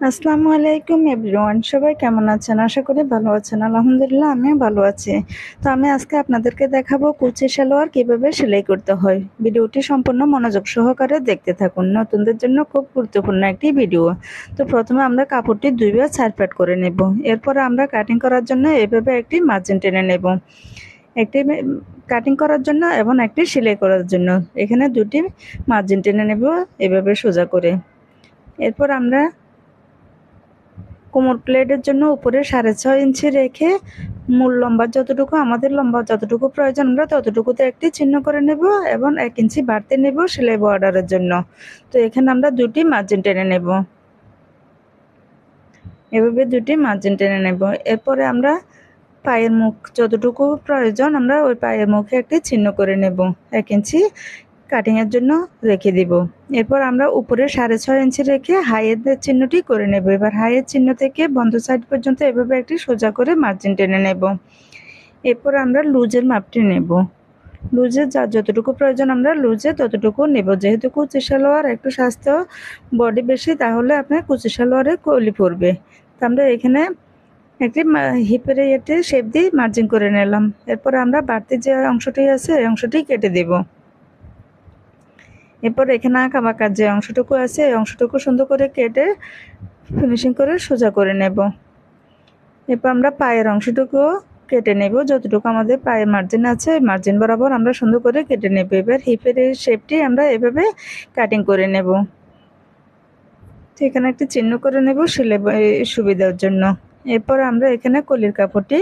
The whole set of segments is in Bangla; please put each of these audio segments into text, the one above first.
আসসালামু আলাইকুম এভরিওয়ান, সবাই কেমন আছেন? আশা করি ভালো আছেন। আলহামদুলিল্লাহ আমিও ভালো আছি। তো আমি আজকে আপনাদেরকে দেখাবো কুচি সালোয়ার কিভাবে সেলাই করতে হয়। ভিডিওটি সম্পূর্ণ মনোযোগ সহকারে দেখতে থাকুন, নতুনদের জন্য খুব গুরুত্বপূর্ণ একটি ভিডিও। তো প্রথমে আমরা কাপড়টি 2 বার 4 পাট করে নেব। এরপরে আমরা কাটিং করার জন্য এভাবে একটি মার্জিন টেনে নেব, একটি কাটিং করার জন্য এবং একটি সেলাই করার জন্য। এখানে দুটি মার্জিন টেনে নেব এভাবে সোজা করে। এরপর আমরা কোমর প্লেটের জন্য উপরে 6.5 ইঞ্চি রেখে মূল লম্বা যতটুকু আমাদের লম্বা যতটুকু প্রয়োজন আমরা ততটুকুতে একটি চিহ্ন করে নেব এবং 1 ইঞ্চি বাড়তি নেব সেলাই বর্ডারের জন্য। তো এখানে আমরা দুটি মার্জিন টেনে নেব, এভাবে দুটি মার্জিন টেনে নেব। এরপরে আমরা পায়ের মুখ যতটুকু প্রয়োজন আমরা ওই পায়ের মুখে একটি চিহ্ন করে নেব, 1 ইঞ্চি কাটিংয়ের জন্য রেখে দিব। এরপর আমরা উপরে 6.5 ইঞ্চি রেখে হাইয়ের চিহ্নটি করে নেব। এবার হাইয়ের চিহ্ন থেকে বন্ধ সাইড পর্যন্ত এভাবে একটি সোজা করে মার্জিন টেনে নেব। এরপর আমরা লুজের মাপটি নেব, লুজের যার যতটুকু প্রয়োজন আমরা লুজে ততটুকু নেব। যেহেতু কুচি সালোয়ার একটু স্বাস্থ্য বডি বেশি, তাহলে আপনার কুচি সালোয়ারে কলি পড়বে। তো আমরা এখানে একটি হিপের ইয়েতে শেপ দিয়ে মার্জিন করে নিলাম। এরপর আমরা বাড়তি যে অংশটি আছে এই অংশটি কেটে দেব। এরপর এখানে আঁকা বাঁকার যে অংশটুকু আছে এই অংশটুকু সুন্দর করে কেটে ফিনিশিং করে সোজা করে নেব। এরপর আমরা পায়ের অংশটুকু কেটে নেব, যতটুকু আমাদের পায়ে মার্জিন আছে মার্জিন বরাবর আমরা সুন্দর করে কেটে নেব। এবার হিপের এই শেপটি আমরা এভাবে কাটিং করে নেব। তো এখানে একটি চিহ্ন করে নেব সেলাই সুবিধার জন্য। এরপর আমরা এখানে কলির কাপড়টি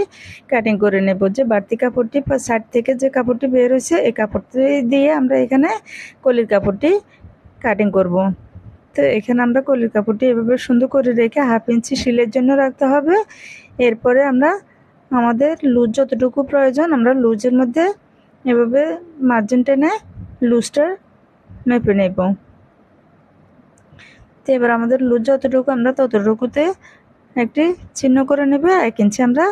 কাটিং করে নেব। যে বাড়তি কাপড়টি সাইড থেকে যে কাপড়টি বের হয়েছে এই কাপড়টি দিয়ে আমরা এখানে কলির কাপড়টি কাটিং করব। তো এখানে আমরা কলির কাপড়টি এভাবে সুন্দর করে রেখে 1/2 ইঞ্চি সেলাইয়ের জন্য রাখতে হবে। এরপরে আমরা আমাদের লুজ যতটুকু প্রয়োজন আমরা লুজের মধ্যে এভাবে মার্জিন টেনে লুজটা মেপে নেব। তো এবার আমাদের লুজ যতটুকু আমরা ততটুকুতে একটি চিহ্ন করে নেব। 1 ইঞ্চি আমরা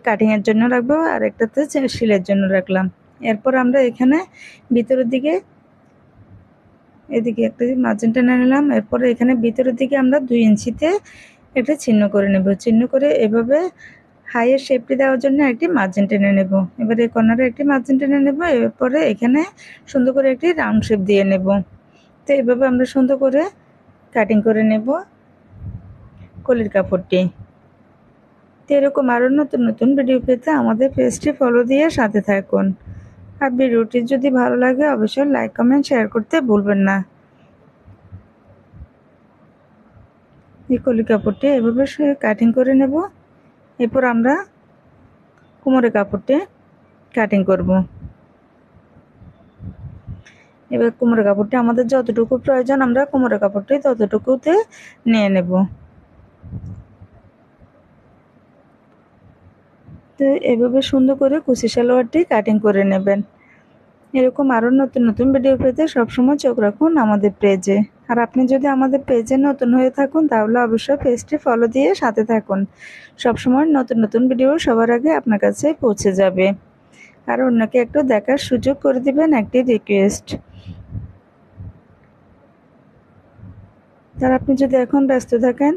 কাটিংয়ের জন্য রাখবো আর একটাতে সেলাইয়ের জন্য রাখলাম। এরপর আমরা এখানে ভিতরের দিকে এদিকে একটা মার্জিন টেনে নিলাম। এরপরে এখানে ভিতরের দিকে আমরা 2 ইঞ্চিতে একটা চিহ্ন করে নেব। চিহ্ন করে এভাবে হাইয়ের শেপটি দেওয়ার জন্য একটি মার্জিন টেনে নেব। এবারে কর্নারে একটি মার্জিন টেনে নেব। এরপরে এখানে সুন্দর করে একটি রাউন্ড শেপ দিয়ে নেব। তো এভাবে আমরা সুন্দর করে কাটিং করে নেব কলির কাপড়টি। তো এরকম আরও নতুন নতুন ভিডিও পেতে আমাদের পেজটি ফলো দিয়ে সাথে থাকুন। আর ভিডিওটি যদি ভালো লাগে অবশ্যই লাইক কমেন্ট শেয়ার করতে ভুলবেন না। এই কলি কাপড়টি এভাবে কাটিং করে নেব। এরপর আমরা কোমরের কাপড়টি কাটিং করব। এবার কোমরের কাপড়টি আমাদের যতটুকু প্রয়োজন আমরা কোমরের কাপড়টি ততটুকুতে নিয়ে নেব। তো এভাবে সুন্দর করে কুচি সালোয়ারটি কাটিং করে নেবেন। এরকম আরও নতুন নতুন ভিডিও পেতে সবসময় চোখ রাখুন আমাদের পেজে। আর আপনি যদি আমাদের পেজে নতুন হয়ে থাকুন তাহলে অবশ্যই পেজটি ফলো দিয়ে সাথে থাকুন। সবসময় নতুন নতুন ভিডিও সবার আগে আপনার কাছে পৌঁছে যাবে। আর অন্যকে একটু দেখার সুযোগ করে দিবেন একটি রিকোয়েস্ট। আর আপনি যদি এখন ব্যস্ত থাকেন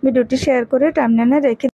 ভিডিওটি শেয়ার করে টাইমলাইনে রেখে